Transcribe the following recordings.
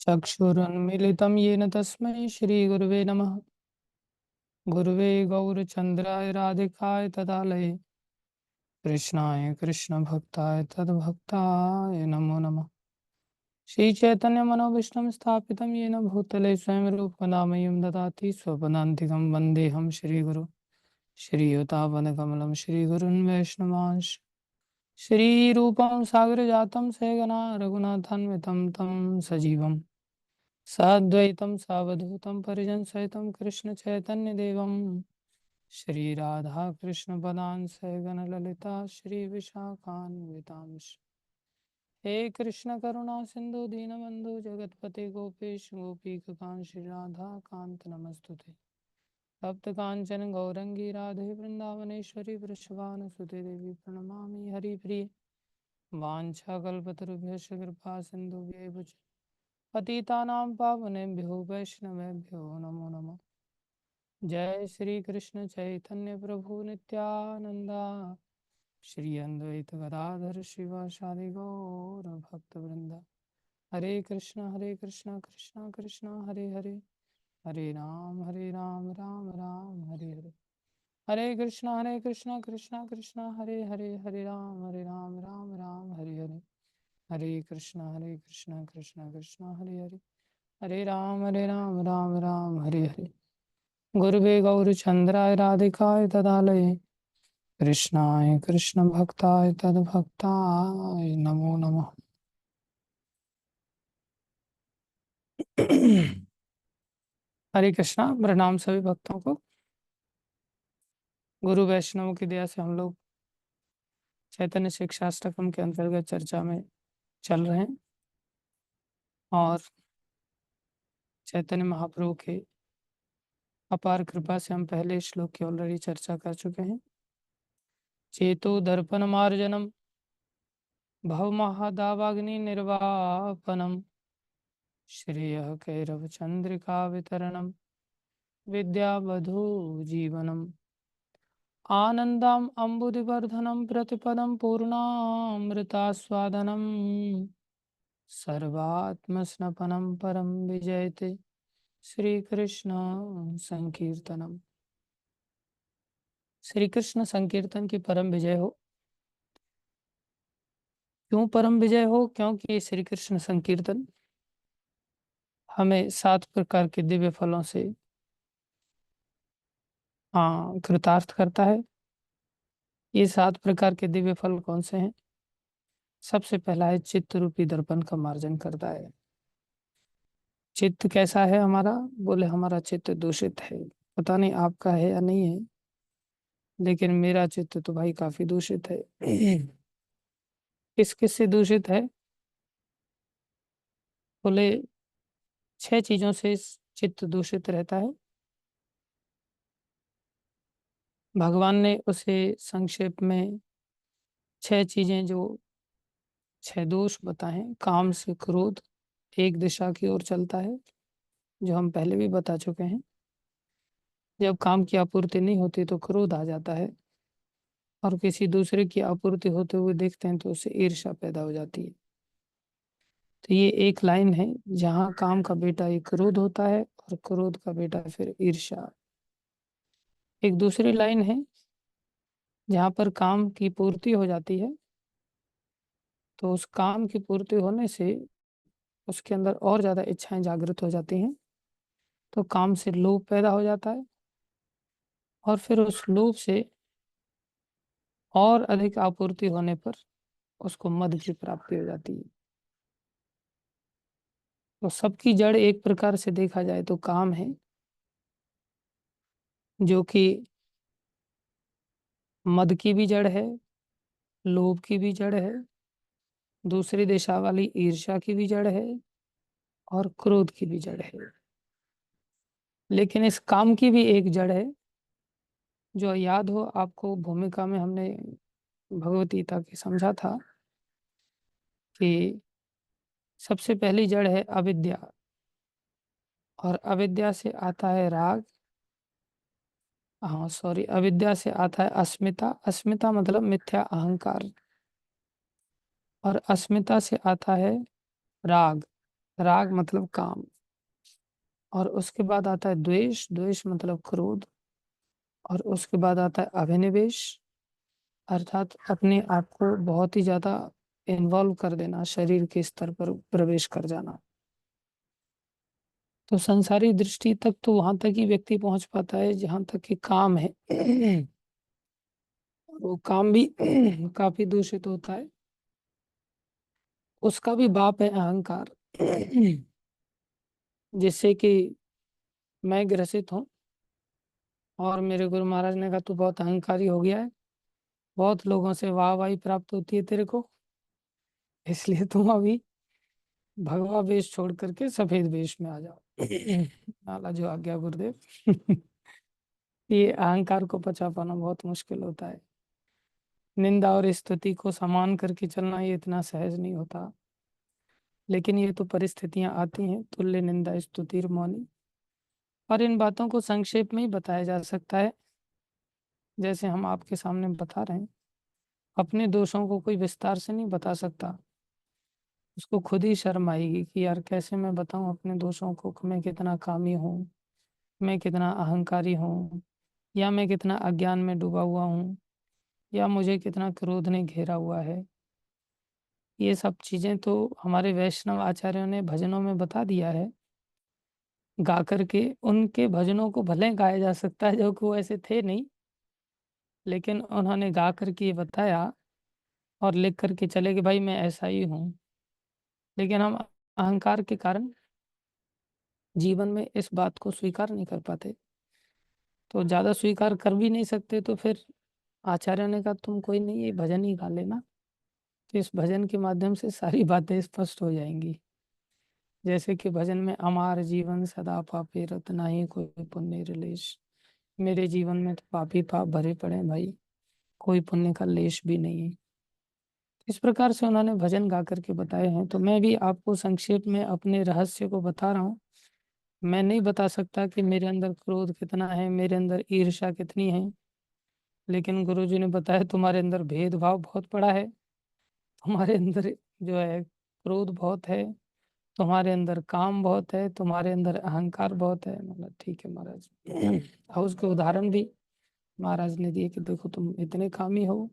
चक्षुरुन्मीलितं येन तस्मै श्रीगुरुवे नमः। गुरुवे गौरचन्द्राय राधिकाय तदालये कृष्णाय कृष्णभक्ताय तद्भक्ताय नमो नमः। श्रीचैतन्यमनोभीष्टं स्थापितं येन भूतले स्वयं रूपनामयं ददाति स्वपदान्तिकं वन्देऽहं श्रीगुरुं श्रीयुतापदकमलं श्रीगुरुन् वैष्णवांश श्रीरूपं सागरजातं सहगना रघुनाथान्वितं तं सजीवम् साद्वैतं सावधूतं परिजनसहितं कृष्णचैतन्यदेवं श्रीराधाकृष्णपदान् सहगणललिता श्रीविशाखान्वितांश्च। हे कृष्ण करुणा सिंधु दीनबंधु जगतपते गोपेश गोपीकांत श्रीराधाकांत नमस्तुते। तप्त कांचन गौरंगी राधे वृंदावनेश्वरी वृषभानुसुते देवी प्रणमामि हरिप्रिये। वाञ्छाकल्पतरुभ्यश्च कृपा सिन्धुभ्यैव च पतितानां पावनेभ्यो वैष्णवेभ्यो नमो नमः। जय श्री कृष्ण चैतन्य प्रभु नित्यानंदा श्री अद्वैत गदाधर शिवासादि गौर भक्तवृंदा। हरे कृष्णा कृष्णा कृष्णा हरे हरे, हरे राम राम राम हरे हरे। हरे कृष्णा कृष्णा कृष्णा हरे हरे, हरे राम राम हरे हरे। हरे कृष्णा कृष्णा कृष्णा हरे हरे, हरे राम राम हरे हरे। गुरुवे गौरचन्द्राय राधिकाय तदालये कृष्णाय कृष्णभक्ताय तद्भक्ताय नमो नमः। हरे कृष्णा। प्रणाम सभी भक्तों को। गुरु वैष्णव की दया से हम लोग चैतन्य शिक्षाष्टकम के अंतर्गत चर्चा में चल रहे हैं और चैतन्य महाप्रभु के अपार कृपा से हम पहले श्लोक की ऑलरेडी चर्चा कर चुके हैं। चेतो दर्पण मार्जनम भवमहादावाग्नि निर्वापनम श्रेयः कैरव चंद्रिका वितरणम विद्यावधू जीवनम आनंदम अम्बुदिवर्धनम प्रतिपदम पूर्णामृतास्वादनम सर्वात्मस्नपनम परम विजयते श्री कृष्ण संकीर्तनम। श्री कृष्ण संकीर्तन की परम विजय हो। क्यों परम विजय हो? क्योंकि श्री कृष्ण संकीर्तन हमें 7 प्रकार के दिव्य फलों से कृतार्थ करता है। ये 7 प्रकार के दिव्य फल कौन से हैं? सबसे पहला है चित्त रूपी दर्पण का मार्जन करता है। चित्त कैसा है हमारा? बोले हमारा चित्त दूषित है। पता नहीं आपका है या नहीं है, लेकिन मेरा चित्त तो भाई काफी दूषित है। किस किस से दूषित है? बोले 6 चीजों से चित्त दूषित रहता है। भगवान ने उसे संक्षेप में 6 चीजें, जो 6 दोष बताए। काम से क्रोध एक दिशा की ओर चलता है, जो हम पहले भी बता चुके हैं। जब काम की आपूर्ति नहीं होती तो क्रोध आ जाता है, और किसी दूसरे की आपूर्ति होते हुए देखते हैं तो उससे ईर्ष्या पैदा हो जाती है। तो ये एक लाइन है जहाँ काम का बेटा ये क्रोध होता है और क्रोध का बेटा फिर ईर्ष्या। एक दूसरी लाइन है जहाँ पर काम की पूर्ति हो जाती है, तो उस काम की पूर्ति होने से उसके अंदर और ज्यादा इच्छाएं जागृत हो जाती हैं, तो काम से लोभ पैदा हो जाता है, और फिर उस लोभ से और अधिक आपूर्ति होने पर उसको मद की प्राप्ति हो जाती है। तो सबकी जड़ एक प्रकार से देखा जाए तो काम है, जो कि मद की भी जड़ है, लोभ की भी जड़ है, दूसरी दिशा वाली ईर्ष्या की भी जड़ है, और क्रोध की भी जड़ है। लेकिन इस काम की भी एक जड़ है, जो याद हो आपको भूमिका में हमने भगवत गीता की समझा था कि सबसे पहली जड़ है अविद्या, और अविद्या से आता है राग। अविद्या से आता है अस्मिता। अस्मिता मतलब मिथ्या अहंकार। और अस्मिता से आता है राग। राग मतलब काम। और उसके बाद आता है द्वेष, द्वेष मतलब क्रोध। और उसके बाद आता है अभिनिवेश, अर्थात अपने आप को बहुत ही ज्यादा इन्वॉल्व कर देना, शरीर के स्तर पर प्रवेश कर जाना। तो संसारी दृष्टि तक तो वहां तक ही व्यक्ति पहुंच पाता है जहां तक कि काम है। वो काम भी काफी दूषित होता है। उसका भी बाप है अहंकार, जिससे कि मैं ग्रसित हूँ। और मेरे गुरु महाराज ने कहा तू बहुत अहंकारी हो गया है, बहुत लोगों से वाहवाही प्राप्त होती है तेरे को, इसलिए तुम अभी भगवा वेश छोड़ करके सफेद वेश में आ जाओ। नाला जो आ गया गुरुदेव। ये अहंकार को पचा पाना बहुत मुश्किल होता है। निंदा और स्तुति को समान करके चलना ये इतना सहज नहीं होता। लेकिन ये तो परिस्थितियां आती हैं, तुल्य निंदा स्तुति मौनी। और इन बातों को संक्षेप में ही बताया जा सकता है, जैसे हम आपके सामने बता रहे हैं। अपने दोषों को कोई विस्तार से नहीं बता सकता, उसको खुद ही शर्म आएगी कि यार कैसे मैं बताऊं अपने दोषों को, कि मैं कितना कामी हूँ, मैं कितना अहंकारी हूँ, या मैं कितना अज्ञान में डूबा हुआ हूँ, या मुझे कितना क्रोध ने घेरा हुआ है। ये सब चीजें तो हमारे वैष्णव आचार्यों ने भजनों में बता दिया है। गा करके उनके भजनों को भले गाया जा सकता है, जो कि वो ऐसे थे नहीं, लेकिन उन्होंने गा करके ये बताया और लिख करके चले कि भाई मैं ऐसा ही हूँ। लेकिन हम अहंकार के कारण जीवन में इस बात को स्वीकार नहीं कर पाते, तो ज्यादा स्वीकार कर भी नहीं सकते, तो फिर आचार्य ने कहा तुम कोई नहीं, ये भजन ही गा लेना। तो इस भजन के माध्यम से सारी बातें स्पष्ट हो जाएंगी। जैसे कि भजन में अमार जीवन सदा पापे रत नाही कोई पुण्य रिलेश। मेरे जीवन में तो पापी पाप भरे पड़े हैं भाई, कोई पुण्य का लेश भी नहीं है। इस प्रकार से उन्होंने भजन गा करके बताए हैं। तो मैं भी आपको संक्षेप में अपने रहस्य को बता रहा हूँ। मैं नहीं बता सकता कि मेरे अंदर क्रोध कितना है, मेरे अंदर ईर्ष्या कितनी है। लेकिन गुरु जी ने बताया तुम्हारे अंदर भेदभाव बहुत बड़ा है, तुम्हारे अंदर जो है क्रोध बहुत है, तुम्हारे अंदर काम बहुत है, तुम्हारे अंदर अहंकार बहुत है। मतलब ठीक है महाराज। और उसके उदाहरण भी महाराज ने दिए कि देखो तुम इतने कामी हो,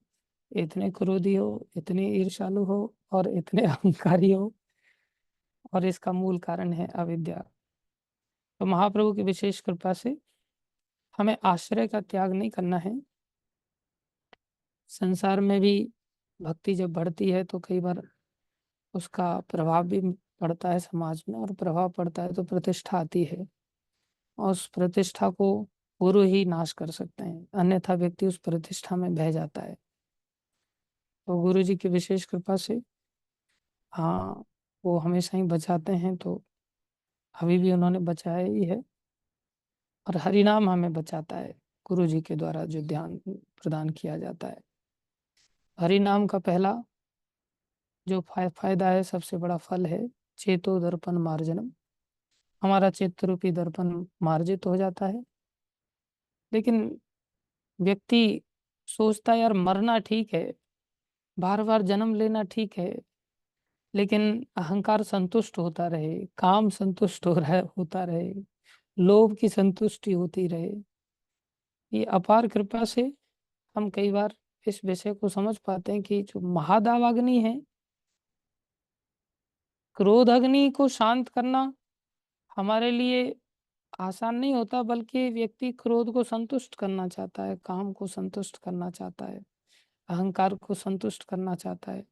इतने क्रोधी हो, इतने ईर्ष्यालु हो, और इतने अहंकारी हो, और इसका मूल कारण है अविद्या। तो महाप्रभु की विशेष कृपा से हमें आश्रय का त्याग नहीं करना है। संसार में भी भक्ति जब बढ़ती है तो कई बार उसका प्रभाव भी पड़ता है समाज में, और प्रभाव पड़ता है तो प्रतिष्ठा आती है, और उस प्रतिष्ठा को गुरु ही नाश कर सकते हैं, अन्यथा व्यक्ति उस प्रतिष्ठा में बह जाता है। तो गुरु जी की विशेष कृपा से हाँ, वो हमेशा ही बचाते हैं। तो अभी भी उन्होंने बचाया ही है। और हरि नाम हमें बचाता है, गुरु जी के द्वारा जो ध्यान प्रदान किया जाता है। हरि नाम का पहला जो फायदा है, सबसे बड़ा फल है चेतो दर्पण मार्जनम। हमारा चित्त रूपी दर्पण मार्जित हो जाता है। लेकिन व्यक्ति सोचता है यार मरना ठीक है, बार बार जन्म लेना ठीक है, लेकिन अहंकार संतुष्ट होता रहे, काम संतुष्ट हो रहा होता रहे, लोभ की संतुष्टि होती रहे। ये अपार कृपा से हम कई बार इस विषय को समझ पाते हैं कि जो महादाव अग्नि है, क्रोध अग्नि को शांत करना हमारे लिए आसान नहीं होता, बल्कि व्यक्ति क्रोध को संतुष्ट करना चाहता है, काम को संतुष्ट करना चाहता है, अहंकार को संतुष्ट करना चाहता है,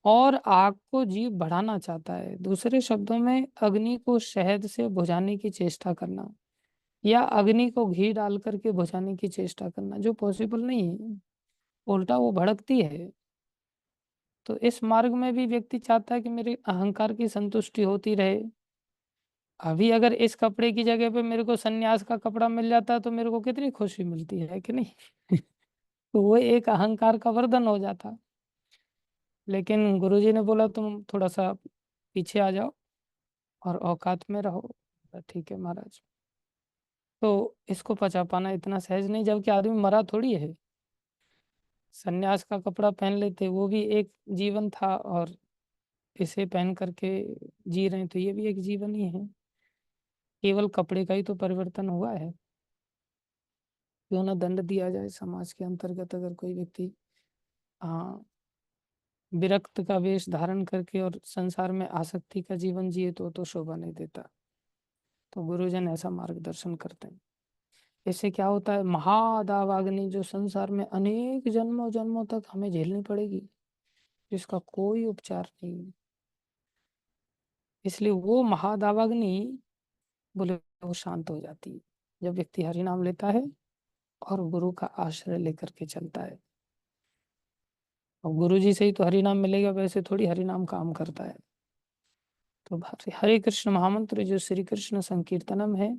और आग को जीव बढ़ाना चाहता है। दूसरे शब्दों में अग्नि को शहद से बुझाने की चेष्टा करना, या अग्नि को घी डाल करके बुझाने की चेष्टा करना, जो पॉसिबल नहीं है, उल्टा वो भड़कती है। तो इस मार्ग में भी व्यक्ति चाहता है कि मेरे अहंकार की संतुष्टि होती रहे। अभी अगर इस कपड़े की जगह पे मेरे को सन्यास का कपड़ा मिल जाता तो मेरे को कितनी खुशी मिलती है कि नहीं। तो वो एक अहंकार का वर्धन हो जाता। लेकिन गुरुजी ने बोला तुम थोड़ा सा पीछे आ जाओ और औकात में रहो। ठीक है महाराज। तो इसको पचा पाना इतना सहज नहीं, जबकि आदमी मरा थोड़ी है। सन्यास का कपड़ा पहन लेते, वो भी एक जीवन था, और इसे पहन करके जी रहे हैं तो ये भी एक जीवन ही है। केवल कपड़े का ही तो परिवर्तन हुआ है। क्यों ना दंड दिया जाए समाज के अंतर्गत, अगर कोई व्यक्ति हाँ विरक्त का वेश धारण करके और संसार में आसक्ति का जीवन जिए तो शोभा नहीं देता। तो गुरुजन ऐसा मार्गदर्शन करते हैं। इससे क्या होता है, महादावाग्नि जो संसार में अनेक जन्मों जन्मों तक हमें झेलनी पड़ेगी, जिसका कोई उपचार नहीं है। इसलिए वो महादावाग्नि बोले वो शांत हो जाती है जब व्यक्ति हरि नाम लेता है और गुरु का आश्रय लेकर के चलता है। और गुरु जी से ही तो हरि नाम मिलेगा, वैसे थोड़ी हरि नाम काम करता है। तो हरे कृष्ण महामंत्र जो श्री कृष्ण संकीर्तनम है,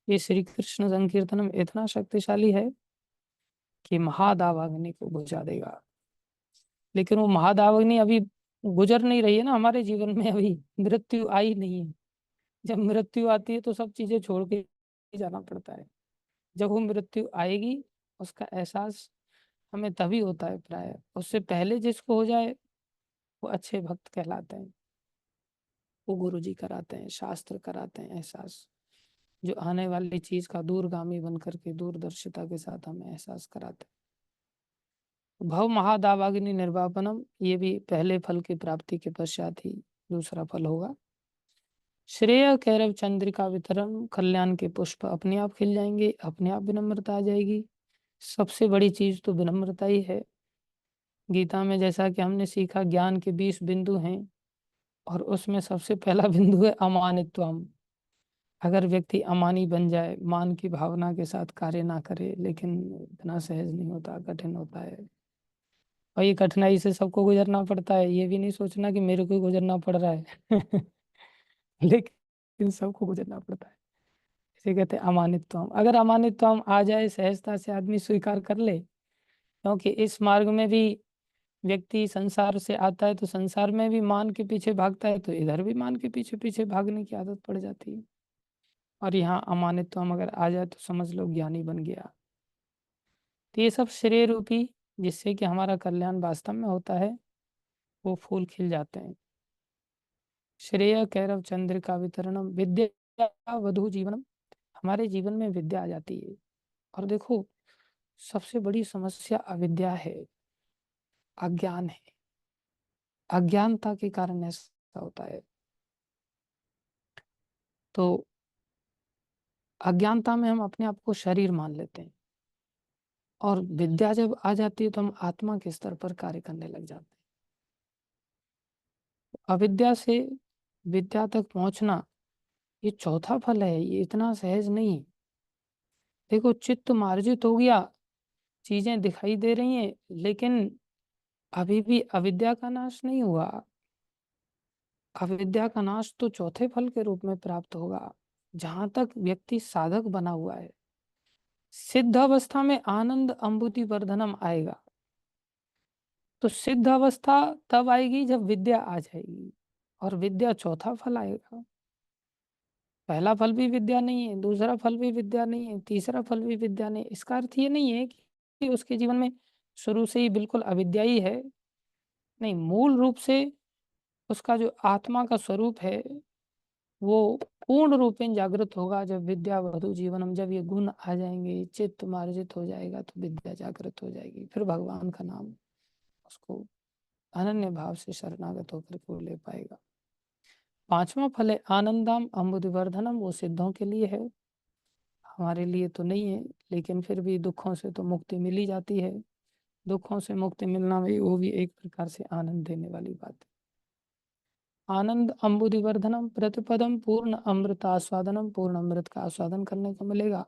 ये श्री कृष्ण संकीर्तनम इतना शक्तिशाली है कि महादावाग्नि को बुझा देगा। लेकिन वो महादावाग्नि अभी गुजर नहीं रही है ना हमारे जीवन में, अभी मृत्यु आई नहीं है। जब मृत्यु आती है तो सब चीजें छोड़ के जाना पड़ता है। जब वो मृत्यु आएगी उसका एहसास हमें तभी होता है प्राय। उससे पहले जिसको हो जाए वो अच्छे भक्त कहलाते हैं। वो गुरु जी कराते हैं, शास्त्र कराते हैं एहसास, जो आने वाली चीज का दूरगामी बन करके दूरदर्शिता के साथ हमें एहसास कराते हैं। भव महादावाग्नि निर्वापनम, ये भी पहले फल की प्राप्ति के पश्चात ही दूसरा फल होगा। श्रेय कैरव चंद्रिका वितरण, कल्याण के पुष्प अपने आप खिल जाएंगे, अपने आप विनम्रता आ जाएगी। सबसे बड़ी चीज तो विनम्रता ही है। गीता में जैसा कि हमने सीखा, ज्ञान के 20 बिंदु हैं और उसमें सबसे पहला बिंदु है अमानित्वम। अगर व्यक्ति अमानी बन जाए, मान की भावना के साथ कार्य ना करे, लेकिन इतना सहज नहीं होता, कठिन होता है। और ये कठिनाई से सबको गुजरना पड़ता है, ये भी नहीं सोचना कि मेरे को ही गुजरना पड़ रहा है लेकिन सबको गुजरना पड़ता है। इसे कहते हैं अमानित्वम। अगर अमानित्वम आ जाए, सहजता से आदमी स्वीकार कर ले, क्योंकि इस मार्ग में भी व्यक्ति संसार से आता है तो संसार में भी मान के पीछे भागता है, तो इधर भी मान के पीछे पीछे भागने की आदत पड़ जाती है। और यहाँ अमानित्वम अगर आ जाए तो समझ लो ज्ञानी बन गया। तो ये सब श्रेय रूपी, जिससे कि हमारा कल्याण वास्तव में होता है, वो फूल खिल जाते हैं। श्रेय कैरव चंद्र का वितरणम विद्या वधु जीवनम, हमारे जीवन में विद्या आ जाती है। और देखो, सबसे बड़ी समस्या अविद्या है, अज्ञान है। अज्ञानता के कारण ऐसा होता है। तो अज्ञानता में हम अपने आप को शरीर मान लेते हैं, और विद्या जब आ जाती है तो हम आत्मा के स्तर पर कार्य करने लग जाते हैं। अविद्या से विद्या तक पहुंचना, ये चौथा फल है, ये इतना सहज नहीं। देखो, चित्त मार्जित हो गया, चीजें दिखाई दे रही हैं, लेकिन अभी भी अविद्या का नाश नहीं हुआ। अविद्या का नाश तो चौथे फल के रूप में प्राप्त होगा, जहां तक व्यक्ति साधक बना हुआ है। सिद्ध अवस्था में आनंद अम्बुति वर्धनम आएगा। तो सिद्ध अवस्था तब आएगी जब विद्या आ जाएगी, और विद्या चौथा फल आएगा। पहला फल भी विद्या नहीं है, दूसरा फल भी विद्या नहीं है, तीसरा फल भी विद्या नहीं। इसका अर्थ ये नहीं है कि उसके जीवन में शुरू से ही बिल्कुल अविद्या ही है। नहीं, मूल रूप से उसका जो आत्मा का स्वरूप है वो पूर्ण रूप में जागृत होगा जब विद्या वधु जीवनम, जब ये गुण आ जाएंगे, चित्त मार्जित हो जाएगा, तो विद्या जागृत हो जाएगी। फिर भगवान का नाम उसको अनन्य भाव से शरणागत होकर के वो ले पाएगा। पांचवा फल है आनंदम अम्बुधिवर्धनम, वो सिद्धों के लिए है, हमारे लिए तो नहीं है। लेकिन फिर भी दुखों से तो मुक्ति मिल ही जाती है। दुखों से मुक्ति मिलना भी, वो भी एक प्रकार से आनंद देने वाली बात है। आनंद अम्बुधिवर्धनम प्रतिपदम पूर्ण अमृत आस्वादनम, पूर्ण अमृत का आस्वादन करने को मिलेगा।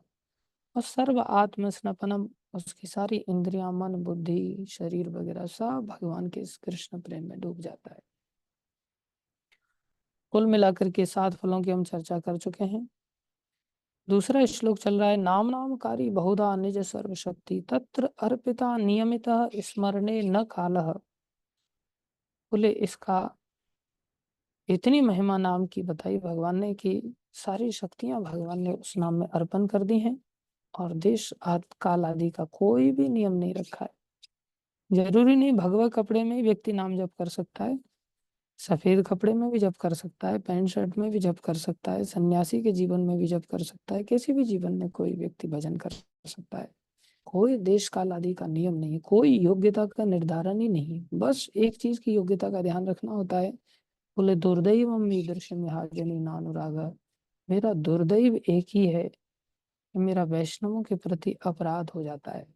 और सर्व आत्म स्नपनम, उसकी सारी इंद्रियां, मन बुद्धि शरीर वगैरह सब भगवान के इस कृष्ण प्रेम में डूब जाता है। कुल मिलाकर के 7 फलों की हम चर्चा कर चुके हैं। दूसरा श्लोक चल रहा है, नाम नामकारी बहुधा निज सर्वशक्ति तत्र अर्पिता नियमित स्मरणे न कालः। बोले इसका इतनी महिमा नाम की बताई भगवान ने कि सारी शक्तियां भगवान ने उस नाम में अर्पण कर दी हैं, और देश काल आदि का कोई भी नियम नहीं रखा है। जरूरी नहीं भगवा कपड़े में ही व्यक्ति नाम जप कर सकता है। सफेद कपड़े में भी जप कर सकता है, पैंट शर्ट में भी जप कर सकता है, सन्यासी के जीवन में भी जप कर सकता है, किसी भी जीवन में कोई व्यक्ति भजन कर सकता है। कोई देश काल आदि का नियम नहीं, कोई योग्यता का निर्धारण ही नहीं, बस एक चीज की योग्यता का ध्यान रखना होता है। बोले दुर्दैवम मे दर्शन हाजनी नानुरागा, मेरा दुर्दैव एक ही है कि मेरा वैष्णवों के प्रति अपराध हो जाता है।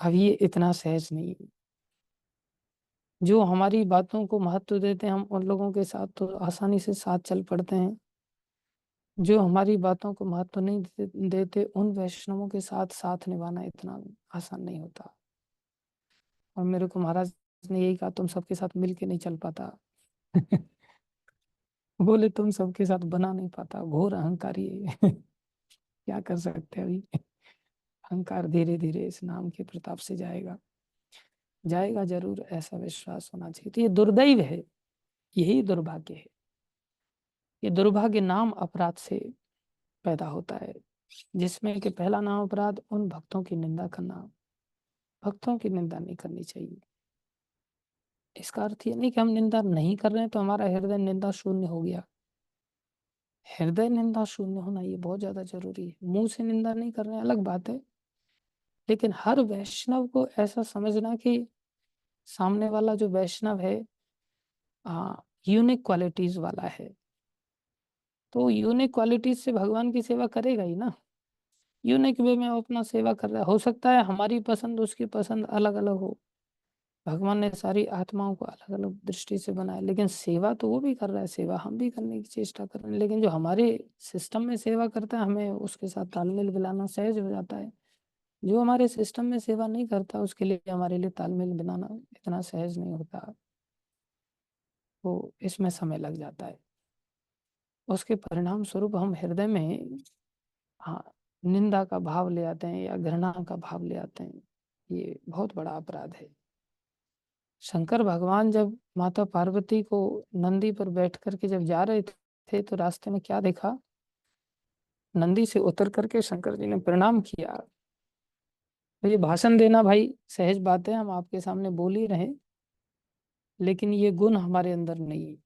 अब ये इतना सहज नहीं है। जो हमारी बातों को महत्व देते हैं हम उन लोगों के साथ तो आसानी से साथ चल पड़ते हैं, जो हमारी बातों को महत्व नहीं देते उन वैष्णवों के साथ साथ निभाना इतना आसान नहीं होता। और मेरे को महाराज ने यही कहा, तुम सबके साथ मिल के नहीं चल पाता। बोले तुम सबके साथ बना नहीं पाता, घोर अहंकारी है। क्या कर सकते हैं अभी। अहंकार धीरे धीरे इस नाम के प्रताप से जाएगा, जाएगा जरूर, ऐसा विश्वास होना चाहिए। तो ये दुर्दैव है, यही दुर्भाग्य है। ये दुर्भाग्य नाम अपराध से पैदा होता है, जिसमें कि पहला नाम अपराध उन भक्तों की निंदा करना। भक्तों की निंदा नहीं करनी चाहिए। इसका अर्थ ये नहीं कि हम निंदा नहीं कर रहे हैं तो हमारा हृदय निंदा शून्य हो गया। हृदय निंदा शून्य होना ये बहुत ज्यादा जरूरी है। मुंह से निंदा नहीं कर रहे हैं अलग बात है, लेकिन हर वैष्णव को ऐसा समझना कि सामने वाला जो वैष्णव है यूनिक क्वालिटीज वाला है, तो यूनिक क्वालिटीज से भगवान की सेवा करेगा ही ना। यूनिक वे में वो अपना सेवा कर रहा है। हो सकता है हमारी पसंद उसकी पसंद अलग अलग हो, भगवान ने सारी आत्माओं को अलग अलग दृष्टि से बनाया, लेकिन सेवा तो वो भी कर रहा है, सेवा हम भी करने की चेष्टा कर रहे हैं। लेकिन जो हमारे सिस्टम में सेवा करता है हमें उसके साथ तालमेल मिलाना सहज हो जाता है। जो हमारे सिस्टम में सेवा नहीं करता उसके लिए हमारे लिए तालमेल बनाना इतना सहज नहीं होता, तो इसमें समय लग जाता है। उसके परिणाम स्वरूप हम हृदय में हाँ निंदा का भाव ले आते हैं या घृणा का भाव ले आते हैं। ये बहुत बड़ा अपराध है। शंकर भगवान जब माता पार्वती को नंदी पर बैठ करके जब जा रहे थे तो रास्ते में क्या देखा, नंदी से उतर करके शंकर जी ने प्रणाम किया। तो ये भाषण देना भाई सहज बात है, हम आपके सामने बोल ही रहे, लेकिन ये गुण हमारे अंदर नहीं है।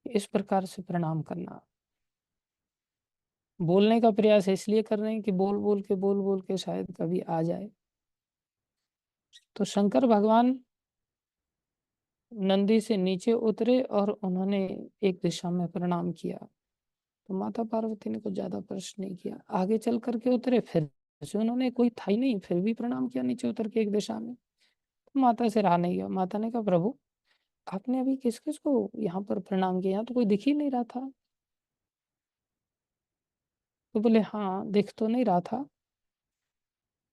इस प्रकार से प्रणाम करना, बोलने का प्रयास इसलिए कर रहे हैं कि बोल बोल के शायद कभी आ जाए। तो शंकर भगवान नंदी से नीचे उतरे और उन्होंने एक दिशा में प्रणाम किया। तो माता पार्वती ने कुछ ज्यादा प्रश्न नहीं किया, आगे चल करके उतरे, फिर से उन्होंने कोई था ही नहीं, फिर भी प्रणाम किया नीचे उतर के एक दिशा में। तो माता से रहा नहीं गया, माता ने कहा प्रभु आपने अभी किस किस को यहाँ पर प्रणाम किया, यहाँ तो कोई दिख ही नहीं रहा था। तो बोले हाँ दिख तो नहीं रहा था,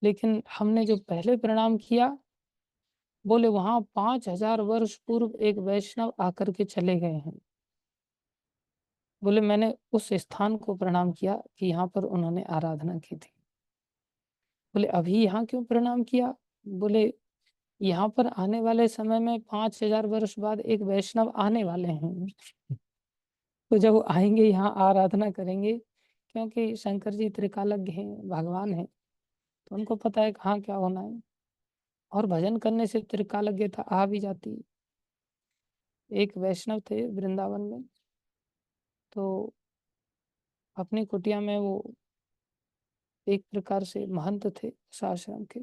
लेकिन हमने जो पहले प्रणाम किया, बोले वहां 5,000 वर्ष पूर्व एक वैष्णव आकर के चले गए हैं। बोले मैंने उस स्थान को प्रणाम किया कि यहाँ पर उन्होंने आराधना की थी। बोले अभी यहाँ क्यों प्रणाम किया, बोले यहाँ पर आने वाले समय में 5,000 वर्ष बाद एक वैष्णव आने वाले हैं। तो जब वो आएंगे यहाँ आराधना करेंगे, क्योंकि शंकर जी त्रिकालज्ञ हैं, भगवान हैं, तो उनको पता है कहाँ क्या होना है। और भजन करने से त्रिकालज्ञता आ भी जाती है। एक वैष्णव थे वृंदावन में, तो अपनी कुटिया में वो एक प्रकार से महंत थे उस आश्रम के।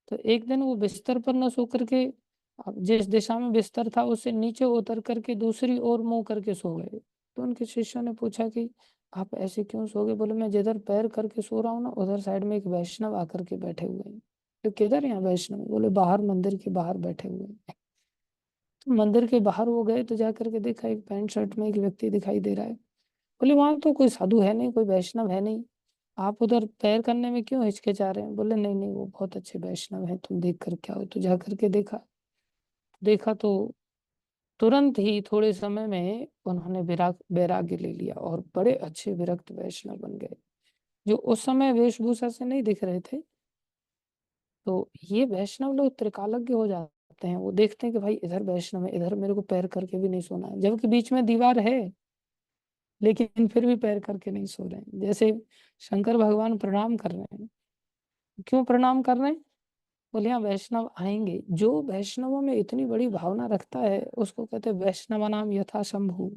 तो एक दिन वो बिस्तर पर न सो करके, अब जिस दिशा में बिस्तर था उससे नीचे उतर करके दूसरी ओर मुंह करके सो गए। तो उनके शिष्यों ने पूछा कि आप ऐसे क्यों सो गए, बोले मैं जिधर पैर करके सो रहा हूँ ना उधर साइड में एक वैष्णव आकर के बैठे हुए हैं। तो किधर यहाँ वैष्णव, बोले बाहर मंदिर के बाहर बैठे हुए हैं। तो मंदिर के बाहर वो गए तो जाकर के देखा एक पैंट शर्ट में एक व्यक्ति दिखाई दे रहा है। बोले वहां तो कोई साधु है नहीं, कोई वैष्णव है नहीं, आप उधर पैर करने में क्यों हिचकिचा रहे हैं। बोले नहीं नहीं वो बहुत अच्छे वैष्णव हैं, तुम देख कर क्या हो। तो जा करके देखा, देखा तो तुरंत ही थोड़े समय में उन्होंने वैराग्य ले लिया और बड़े अच्छे विरक्त वैष्णव बन गए, जो उस समय वेशभूषा से नहीं दिख रहे थे। तो ये वैष्णव लोग त्रिकालज्ञ हो जाते हैं, वो देखते हैं कि भाई इधर वैष्णव है, इधर मेरे को पैर करके भी नहीं सोना है, जबकि बीच में दीवार है, लेकिन फिर भी पैर करके नहीं सो रहे हैं। जैसे शंकर भगवान प्रणाम कर रहे हैं, क्यों प्रणाम कर रहे हैं, बोले यहाँ वैष्णव आएंगे। जो वैष्णवों में इतनी बड़ी भावना रखता है उसको कहते हैं वैष्णव नाम यथा शंभु।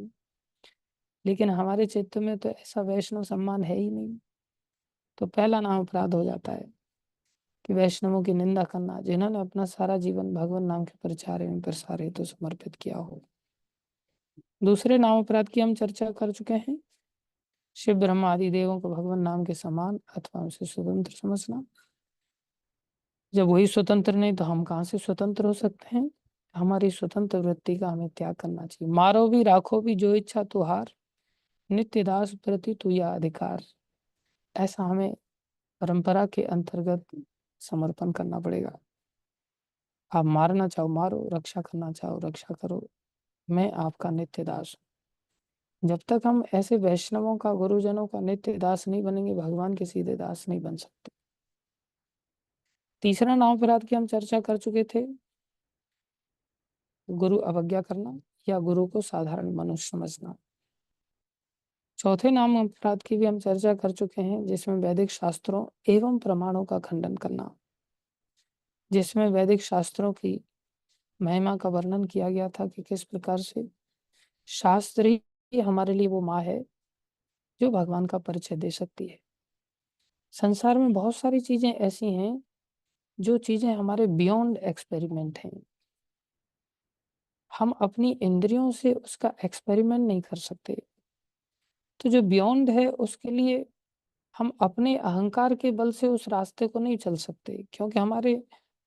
लेकिन हमारे चित्त में तो ऐसा वैष्णव सम्मान है ही नहीं। तो पहला नाम अपराध हो जाता है कि वैष्णवों की निंदा करना, जिन्होंने अपना सारा जीवन भगवान नाम के प्रचार एवं प्रसार हेतु समर्पित किया हो। दूसरे नाम अपराध की हम चर्चा कर चुके हैं। शिव ब्रह्म आदि देवों को भगवान नाम के समान अथवा उनसे स्वतंत्र समझना। जब वही स्वतंत्र नहीं तो हम कहाँ से स्वतंत्र हो सकते हैं। हमारी स्वतंत्र वृत्ति का हमें त्याग करना चाहिए। मारो भी राखो भी जो इच्छा तुहार, नित्य दास प्रति तुया अधिकार। ऐसा हमें परंपरा के अंतर्गत समर्पण करना पड़ेगा। आप मारना चाहो मारो, रक्षा करना चाहो रक्षा करो, मैं आपका नित्य दास हूं। जब तक हम ऐसे वैष्णवों का, गुरुजनों का नित्य दास नहीं बनेंगे, भगवान के सीधे दास नहीं बन सकते। तीसरा नाम अपराध की हम चर्चा कर चुके थे, गुरु अवज्ञा करना या गुरु को साधारण मनुष्य समझना। चौथे नाम अपराध की भी हम चर्चा कर चुके हैं, जिसमें वैदिक शास्त्रों एवं प्रमाणों का खंडन करना, जिसमें वैदिक शास्त्रों की महिमा का वर्णन किया गया था कि किस प्रकार से शास्त्र ही हमारे लिए वो माँ है जो भगवान का परिचय दे सकती है। संसार में बहुत सारी चीजें ऐसी हैं जो चीजें हमारे बियॉन्ड एक्सपेरिमेंट हैं। हम अपनी इंद्रियों से उसका एक्सपेरिमेंट नहीं कर सकते। तो जो बियॉन्ड है उसके लिए हम अपने अहंकार के बल से उस रास्ते को नहीं चल सकते, क्योंकि हमारे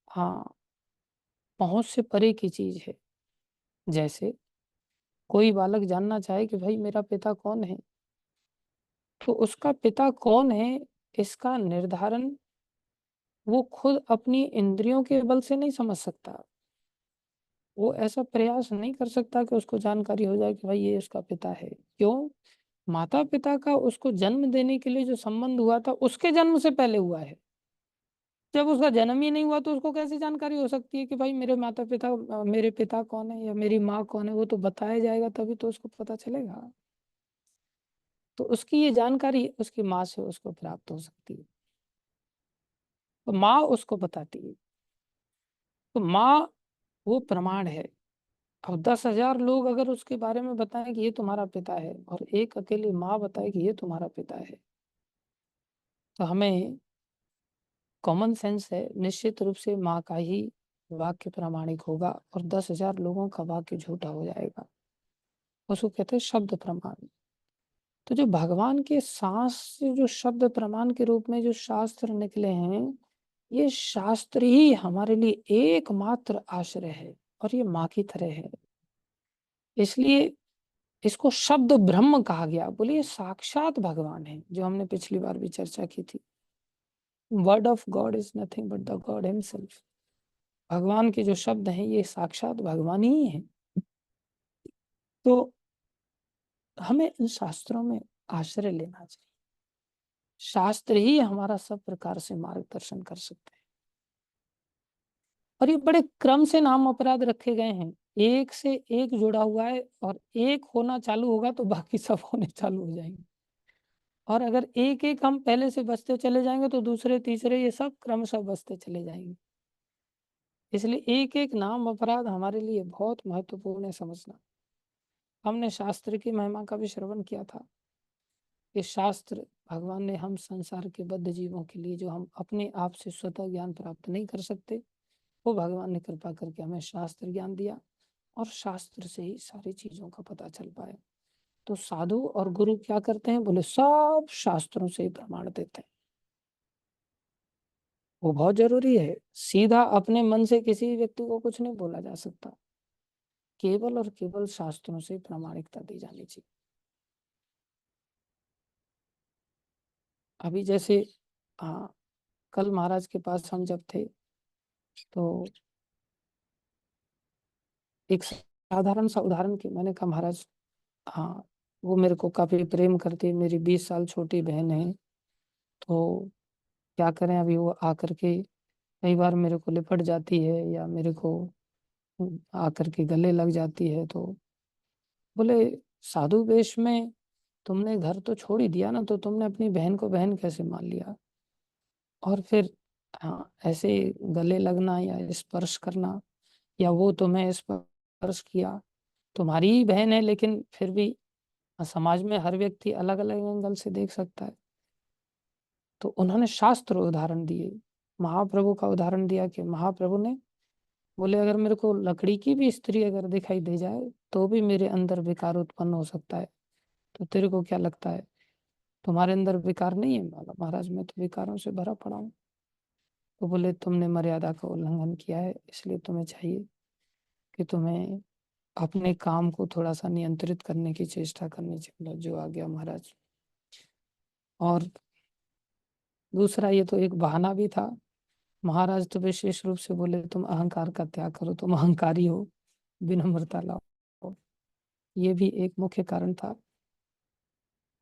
हाँ पहुंच से परे की चीज है। जैसे कोई बालक जानना चाहे कि भाई मेरा पिता कौन है, तो उसका पिता कौन है इसका निर्धारण वो खुद अपनी इंद्रियों के बल से नहीं समझ सकता। वो ऐसा प्रयास नहीं कर सकता कि उसको जानकारी हो जाए कि भाई ये उसका पिता है। क्यों? माता पिता का उसको जन्म देने के लिए जो संबंध हुआ था उसके जन्म से पहले हुआ है। जब उसका जन्म ही नहीं हुआ तो उसको कैसे जानकारी हो सकती है कि भाई मेरे माता पिता, मेरे पिता कौन है या मेरी माँ कौन है। वो तो बताया जाएगा तभी तो उसको पता चलेगा। तो उसकी ये जानकारी उसकी माँ से उसको प्राप्त हो सकती है, तो माँ उसको बताती है। तो माँ वो प्रमाण है। अब 10,000 लोग अगर उसके बारे में बताएं कि ये तुम्हारा पिता है और एक अकेली माँ बताए कि ये तुम्हारा पिता है, तो हमें कॉमन सेंस है निश्चित रूप से माँ का ही वाक्य प्रामाणिक होगा और 10,000 लोगों का वाक्य झूठा हो जाएगा। उसको कहते हैं शब्द प्रमाण। तो जो भगवान के सांस से जो शब्द प्रमाण के रूप में जो शास्त्र निकले हैं, ये शास्त्र ही हमारे लिए एकमात्र आश्रय है और ये माँ की तरह है। इसलिए इसको शब्द ब्रह्म कहा गया। बोलिए साक्षात भगवान है, जो हमने पिछली बार भी चर्चा की थी। Word of God is nothing but the God himself. भगवान के जो शब्द हैं ये साक्षात भगवान ही है। तो हमें इन शास्त्रों में आश्रय लेना चाहिए। शास्त्र ही हमारा सब प्रकार से मार्गदर्शन कर सकते हैं। और ये बड़े क्रम से नाम अपराध रखे गए हैं, एक से एक जुड़ा हुआ है और एक होना चालू होगा तो बाकी सब होने चालू हो जाएंगे। और अगर एक एक हम पहले से बचते चले जाएंगे तो दूसरे तीसरे ये सब क्रमशः बचते चले जाएंगे। इसलिए एक एक नाम अपराध हमारे लिए बहुत महत्वपूर्ण है समझना। हमने शास्त्र की महिमा का भी श्रवण किया था कि शास्त्र भगवान ने हम संसार के बद्ध जीवों के लिए, जो हम अपने आप से स्वतः ज्ञान प्राप्त नहीं कर सकते, वो भगवान ने कृपा करके हमें शास्त्र ज्ञान दिया और शास्त्र से ही सारी चीजों का पता चल पाए। तो साधु और गुरु क्या करते हैं? बोले सब शास्त्रों से ही प्रमाण देते हैं। वो बहुत जरूरी है। सीधा अपने मन से किसी व्यक्ति को कुछ नहीं बोला जा सकता। केवल और केवल शास्त्रों से प्रामाणिकता दी जानी चाहिए। अभी जैसे हाँ, कल महाराज के पास हम जब थे तो एक साधारण सा उदाहरण की मैंने कहा महाराज, हाँ वो मेरे को काफी प्रेम करती है, मेरी 20 साल छोटी बहन है, तो क्या करें। अभी वो आकर के कई बार मेरे को लिपट जाती है या मेरे को आकर के गले लग जाती है। तो बोले साधु वेश में तुमने घर तो छोड़ ही दिया ना, तो तुमने अपनी बहन को बहन कैसे मान लिया? और फिर हाँ, ऐसे गले लगना या स्पर्श करना, या वो तुम्हें स्पर्श किया, तुम्हारी ही बहन है, लेकिन फिर भी समाज में हर व्यक्ति अलग-अलग एंगल से देख सकता है। तो उन्होंने शास्त्र उदाहरण दिए, महाप्रभु का उदाहरण दिया कि महाप्रभु ने बोले, अगर मेरे को लकड़ी की भी स्त्री अगर दिखाई दे जाए, तो भी मेरे अंदर विकार उत्पन्न हो सकता है। तो तेरे को क्या लगता है, तुम्हारे अंदर विकार नहीं है? बोला, महाराज मैं तो विकारों से भरा पड़ा हूँ। तो बोले, तुमने मर्यादा का उल्लंघन किया है, इसलिए तुम्हें चाहिए कि तुम्हें अपने काम को थोड़ा-सा नियंत्रित करने की चेष्टा करनी चाहिए। जो आ गया महाराज। और दूसरा, ये तो एक बहाना भी था। महाराज तो विशेष रूप से बोले, तुम अहंकार का त्याग करो, तुम अहंकारी हो, विनम्रता लाओ। ये भी एक मुख्य कारण था।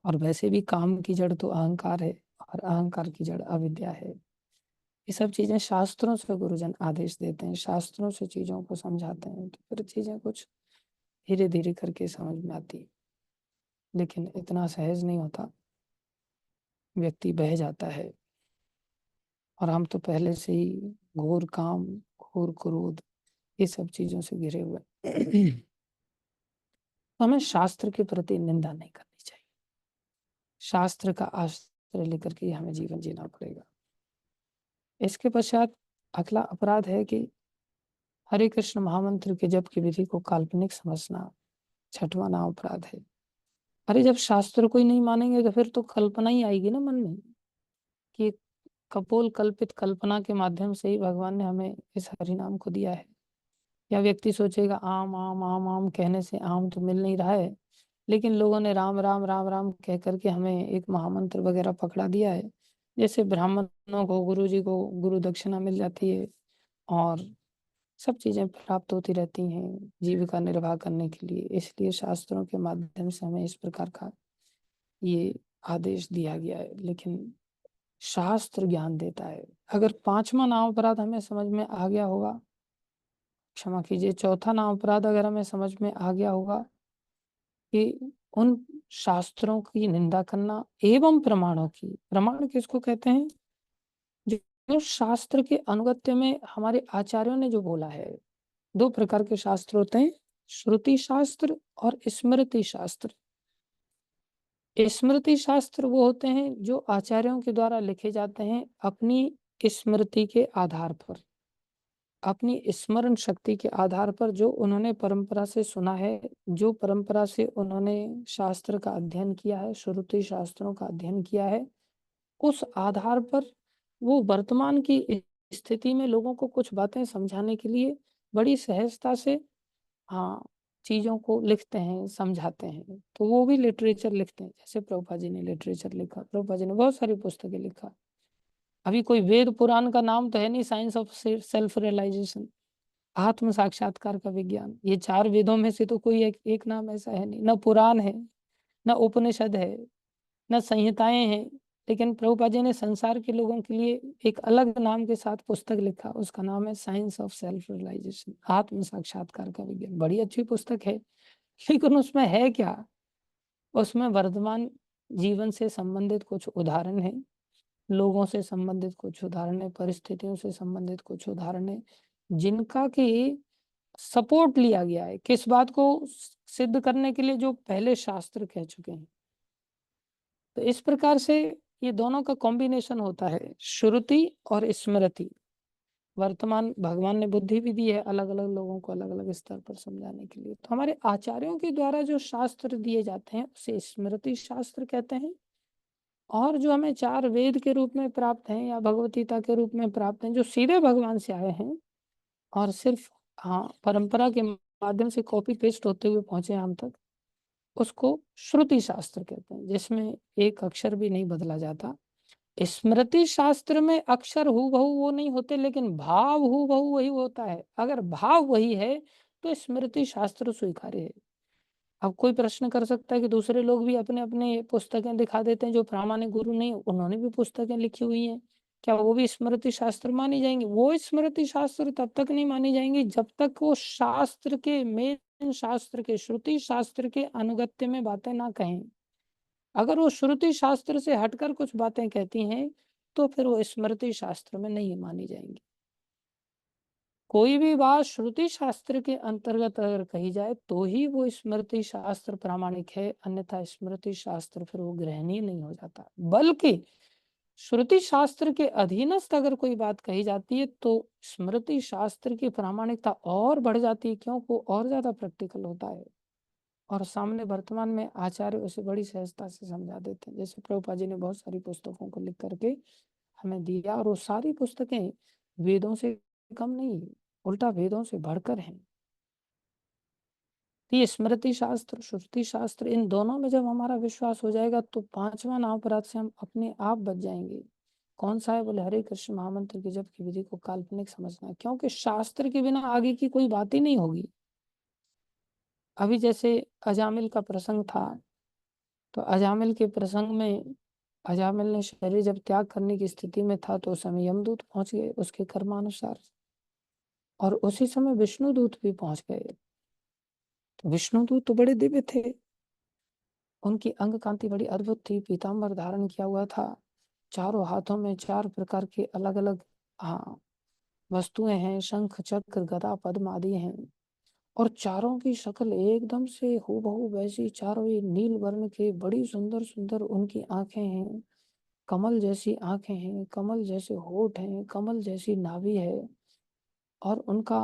और वैसे भी काम की जड़ तो अहंकार है, और अहंकार की जड़ अविद्या है। ये सब चीजें शास्त्रों से गुरुजन आदेश देते हैं, शास्त्रों से चीजों को समझाते हैं, तो फिर चीजें कुछ धीरे धीरे करके समझ में आती, लेकिन इतना सहज नहीं होता, व्यक्ति बह जाता है। और हम तो पहले से ही घोर काम, घोर क्रोध, ये सब चीजों से घिरे हुए हैं। तो हमें शास्त्र के प्रति निंदा नहीं करनी चाहिए। शास्त्र का आश्रय लेकर के हमें जीवन जीना पड़ेगा। इसके पश्चात अगला अपराध है कि हरे कृष्ण महामंत्र के जप की विधि को काल्पनिक समझना, छठवां नाम अपराध है। अरे जब शास्त्र को ही नहीं मानेंगे, तो फिर तो कल्पना ही आएगी ना मन में, कि कपोल कल्पित कल्पना के माध्यम से ही भगवान ने हमें इस हरि नाम को दिया है। या व्यक्ति सोचेगा, आम आम आम आम कहने से आम तो मिल नहीं रहा है, लेकिन लोगों ने राम राम राम राम कह करके हमें एक महामंत्र वगैरह पकड़ा दिया है। जैसे ब्राह्मणों को, गुरु जी को गुरु दक्षिणा मिल जाती है, और सब चीजें प्राप्त होती रहती हैं जीविका निर्वाह करने के लिए। इसलिए शास्त्रों के माध्यम से हमें इस प्रकार का ये आदेश दिया गया है। लेकिन शास्त्र ज्ञान देता है। अगर पांचवा नाम अपराध हमें समझ में आ गया होगा, क्षमा कीजिए, चौथा नाम अपराध अगर हमें समझ में आ गया होगा कि उन शास्त्रों की निंदा करना एवं प्रमाणों की, प्रमाण किसको कहते हैं, जो जो शास्त्र के अनुगत्य में हमारे आचार्यों ने जो बोला है। दो प्रकार के शास्त्र होते हैं, श्रुति शास्त्र और स्मृति शास्त्र। स्मृति शास्त्र वो होते हैं जो आचार्यों के द्वारा लिखे जाते हैं अपनी स्मृति के आधार पर, अपनी स्मरण शक्ति के आधार पर, जो उन्होंने परंपरा से सुना है, जो परंपरा से उन्होंने शास्त्र का अध्ययन किया है, श्रुति शास्त्रों का अध्ययन किया है। उस आधार पर वो वर्तमान की स्थिति में लोगों को कुछ बातें समझाने के लिए बड़ी सहजता से, हाँ, चीज़ों को लिखते हैं, समझाते हैं। तो वो भी लिटरेचर लिखते हैं, जैसे प्रभुपाद जी ने लिटरेचर लिखा, प्रभुपाद जी ने बहुत सारी पुस्तकें लिखा। अभी कोई वेद पुराण का नाम तो है नहीं, साइंस ऑफ सेल्फ रियलाइजेशन, आत्म साक्षात्कार का विज्ञान। ये चार वेदों में से तो कोई एक नाम ऐसा है नहीं, न पुराण है, न उपनिषद है, न संहिताएं हैं। लेकिन प्रभुपाद जी ने संसार के लोगों के लिए एक अलग नाम के साथ पुस्तक लिखा, उसका नाम है साइंस ऑफ सेल्फ रियलाइजेशन, आत्म साक्षात्कार का विज्ञान। बड़ी अच्छी पुस्तक है, लेकिन उसमें है क्या? उसमें वर्तमान जीवन से संबंधित कुछ उदाहरण है, लोगों से संबंधित कुछ उदाहरण है, परिस्थितियों से संबंधित कुछ उदाहरण है, जिनका कि सपोर्ट लिया गया है किस बात को सिद्ध करने के लिए, जो पहले शास्त्र कह चुके हैं। तो इस प्रकार से ये दोनों का कॉम्बिनेशन होता है, श्रुति और स्मृति। वर्तमान भगवान ने बुद्धि भी दी है अलग अलग लोगों को अलग अलग स्तर पर समझाने के लिए। तो हमारे आचार्यों के द्वारा जो शास्त्र दिए जाते हैं उसे स्मृति शास्त्र कहते हैं। और जो हमें चार वेद के रूप में प्राप्त हैं या भगवत गीता के रूप में प्राप्त हैं, जो सीधे भगवान से आए हैं और सिर्फ, हाँ, परंपरा के माध्यम से कॉपी पेस्ट होते हुए पहुंचे हम तक, उसको श्रुति शास्त्र कहते हैं, जिसमें एक अक्षर भी नहीं बदला जाता। स्मृति शास्त्र में अक्षर हूबहू वो नहीं होते, लेकिन भाव हूबहू वही होता है। अगर भाव वही है तो स्मृति शास्त्र स्वीकार्य है। अब कोई प्रश्न कर सकता है कि दूसरे लोग भी अपने अपने पुस्तकें दिखा देते हैं, जो प्रामाणिक गुरु नहीं, उन्होंने भी पुस्तकें लिखी हुई हैं, क्या वो भी स्मृति शास्त्र मानी जाएंगी? वो स्मृति शास्त्र तब तक नहीं मानी जाएंगी जब तक वो शास्त्र के, मेन शास्त्र के, श्रुति शास्त्र के अनुगत्य में बातें ना कहें। अगर वो श्रुति शास्त्र से हटकर कुछ बातें कहती हैं, तो फिर वो स्मृति शास्त्र में नहीं मानी जाएंगी। कोई भी बात श्रुति शास्त्र के अंतर्गत अगर कही जाए तो ही वो स्मृति शास्त्र प्रामाणिक है, अन्यथा स्मृति शास्त्र फिर वो ग्रहणीय नहीं हो जाता। बल्कि श्रुति शास्त्र के अधीनस्थ अगर कोई बात कही जाती है तो स्मृति शास्त्र की प्रामाणिकता और बढ़ जाती है, क्योंकि और ज्यादा प्रैक्टिकल होता है और सामने वर्तमान में आचार्य उसे बड़ी सहजता से समझा देते हैं। जैसे प्रभुपाद जी ने बहुत सारी पुस्तकों को लिख करके हमें दिया और वो सारी पुस्तकें वेदों से कम नहीं, उल्टा वेदों से बढ़कर हैं। तो ये स्मृति शास्त्र श्रुति शास्त्र इन दोनों में जब हमारा विश्वास हो जाएगा तो पांचवा नामपराध से हम अपने आप बच जाएंगे। कौन सा है? बोले हरे कृष्ण महामंत्र की जप की विधि को काल्पनिक समझना है, क्योंकि शास्त्र के बिना आगे की कोई बात ही नहीं होगी। अभी जैसे अजामिल का प्रसंग था, तो अजामिल के प्रसंग में अजामिल ने शरीर जब त्याग करने की स्थिति में था तो उस समय यमदूत पहुंच गए उसके कर्मानुसार, और उसी समय विष्णुदूत भी पहुंच गए। तो विष्णुदूत तो बड़े दिव्य थे, उनकी अंग कांति बड़ी अद्भुत थी, पीताम्बर धारण किया हुआ था, चारों हाथों में चार प्रकार के अलग अलग हाँ वस्तुएं हैं, शंख चक्र गदा पद्म आदि हैं, और चारों की शक्ल एकदम से हूबहू वैसी, चारों ही नील वर्ण के, बड़ी सुंदर सुंदर उनकी आंखें हैं, कमल जैसी आंखें हैं, कमल जैसे होठ हैं, कमल जैसी नाभि है, और उनका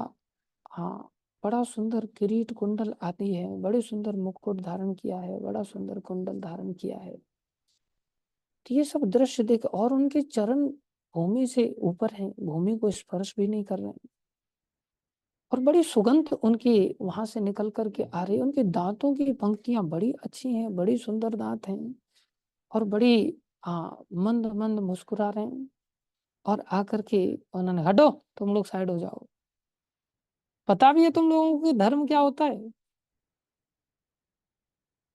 हाँ बड़ा सुंदर किरीट कुंडल आदि है, बड़े सुंदर मुकुट धारण किया है, बड़ा सुंदर कुंडल धारण किया है। तो ये सब दृश्य देख, और उनके चरण भूमि से ऊपर हैं, भूमि को स्पर्श भी नहीं कर रहे हैं, और बड़ी सुगंध उनकी वहां से निकल करके आ रही है। उनके दांतों की पंक्तियां बड़ी अच्छी हैं, बड़ी सुंदर दांत हैं, और बड़ी मंद मंद मुस्कुरा रहे हैं, और आकर के उन्होंने हटो तुम लोग साइड हो जाओ, पता भी है तुम लोगों को धर्म क्या होता है?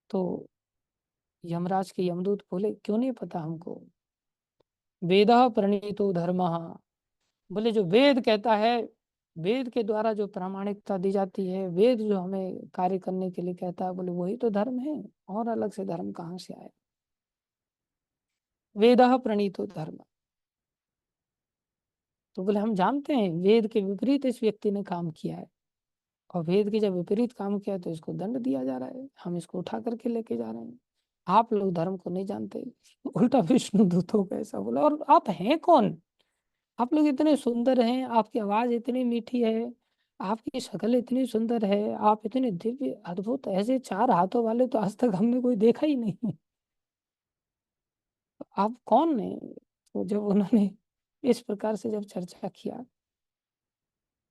तो यमराज के यमदूत बोले क्यों नहीं पता हमको? वेदः प्रणीतो धर्मः, बोले जो वेद कहता है, वेद के द्वारा जो प्रामाणिकता दी जाती है, वेद जो हमें कार्य करने के लिए कहता है, बोले वही तो धर्म है, और अलग से धर्म कहाँ से आए? वेदः प्रणीतो धर्म। तो बोले हम जानते हैं वेद के विपरीत इस व्यक्ति ने काम किया है, और वेद के जब विपरीत काम किया तो इसको दंड दिया जा रहा है, हम इसको उठा करके लेके जा रहे हैं, आप लोग धर्म को नहीं जानते। उल्टा विष्णु दूतों को ऐसा बोला, और आप हैं कौन? आप लोग इतने सुंदर हैं, आपकी आवाज इतनी मीठी है, आपकी शक्ल इतनी सुंदर है, आप इतने दिव्य अद्भुत, ऐसे चार हाथों वाले तो आज तक हमने कोई देखा ही नहीं। आप कौन है? तो जब उन्होंने इस प्रकार से जब चर्चा किया,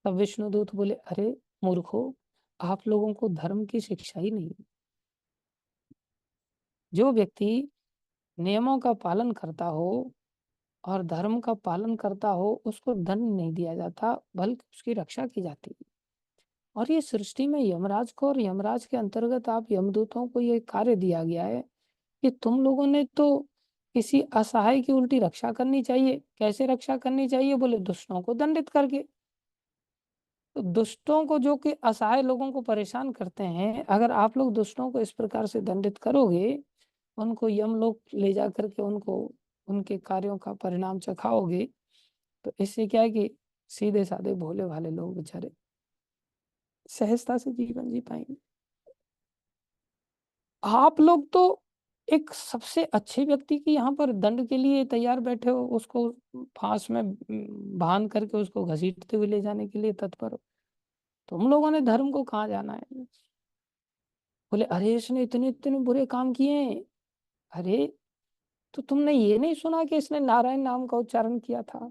तब विष्णुदूत बोले अरे मूर्खो, आप लोगों को धर्म की शिक्षा ही नहीं। जो व्यक्ति नियमों का पालन करता हो और धर्म का पालन करता हो, उसको दंड नहीं दिया जाता, बल्कि उसकी रक्षा की जाती है। और ये सृष्टि में यमराज को और यमराज के अंतर्गत आप यमदूतों को ये कार्य दिया गया है कि तुम लोगों ने तो किसी असहाय की उल्टी रक्षा करनी चाहिए। कैसे रक्षा करनी चाहिए? बोले दुष्टों को दंडित करके। तो दुष्टों को, जो कि असहाय लोगों को परेशान करते हैं, अगर आप लोग दुष्टों को इस प्रकार से दंडित करोगे, उनको यमलोक ले जा करके उनको उनके कार्यों का परिणाम चखाओगे, तो इससे क्या है कि सीधे साधे भोले भाले लोग बेचारे सहजता से जीवन जी पाएंगे। आप लोग तो एक सबसे अच्छे व्यक्ति की यहाँ पर दंड के लिए तैयार बैठे हो, उसको फांस में बांध करके उसको घसीटते हुए ले जाने के लिए तत्पर हो। तुम लोगों ने धर्म को कहाँ जाना है? बोले अरे इसने इतने इतने बुरे काम किए हैं। अरे तो तुमने ये नहीं सुना कि इसने नारायण नाम का उच्चारण किया था?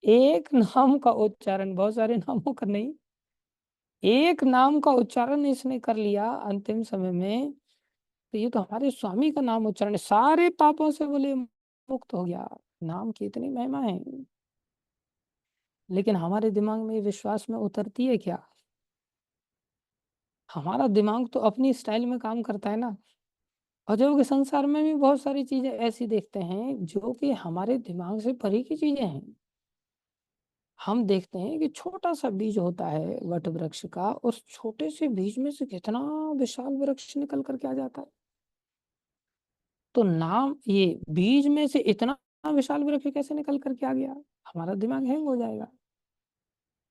एक नाम का उच्चारण, बहुत सारे नामों का नहीं, एक नाम का उच्चारण इसने कर लिया अंतिम समय में, तो ये तो हमारे स्वामी का नाम उच्चारण, सारे पापों से बोले मुक्त हो गया। नाम की इतनी महिमा है, लेकिन हमारे दिमाग में ये विश्वास में उतरती है क्या? हमारा दिमाग तो अपनी स्टाइल में काम करता है ना। और जो कि संसार में भी बहुत सारी चीजें ऐसी देखते हैं जो कि हमारे दिमाग से परे की चीजें हैं। हम देखते हैं कि छोटा सा बीज होता है वट वृक्ष का, उस छोटे से बीज में से कितना विशाल वृक्ष निकल करके आ जाता है। तो नाम, ये बीज में से इतना विशाल वृक्ष कैसे निकल करके आ गया? हमारा दिमाग हैंग हो जाएगा।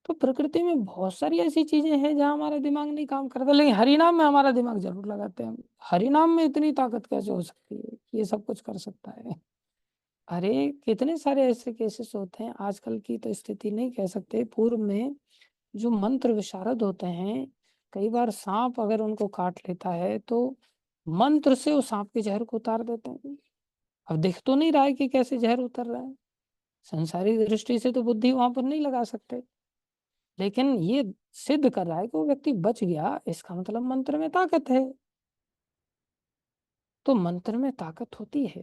तो प्रकृति में बहुत सारी ऐसी चीजें हैं जहाँ हमारा दिमाग नहीं काम करता, लेकिन हरिनाम में हमारा दिमाग जरूर लगाते हैं हम। हरिनाम में इतनी ताकत कैसे हो सकती है कि ये सब कुछ कर सकता है? अरे कितने सारे ऐसे केसेस होते हैं, आजकल की तो स्थिति नहीं कह सकते, पूर्व में जो मंत्र विशारद होते हैं, कई बार सांप अगर उनको काट लेता है तो मंत्र से उस सांप के जहर को उतार देते हैं। अब दिख तो नहीं रहा है कि कैसे जहर उतर रहा है, संसारिक दृष्टि से तो बुद्धि वहां पर नहीं लगा सकते, लेकिन ये सिद्ध कर रहा है कि वो व्यक्ति बच गया, इसका मतलब मंत्र में ताकत है। तो मंत्र में ताकत होती है,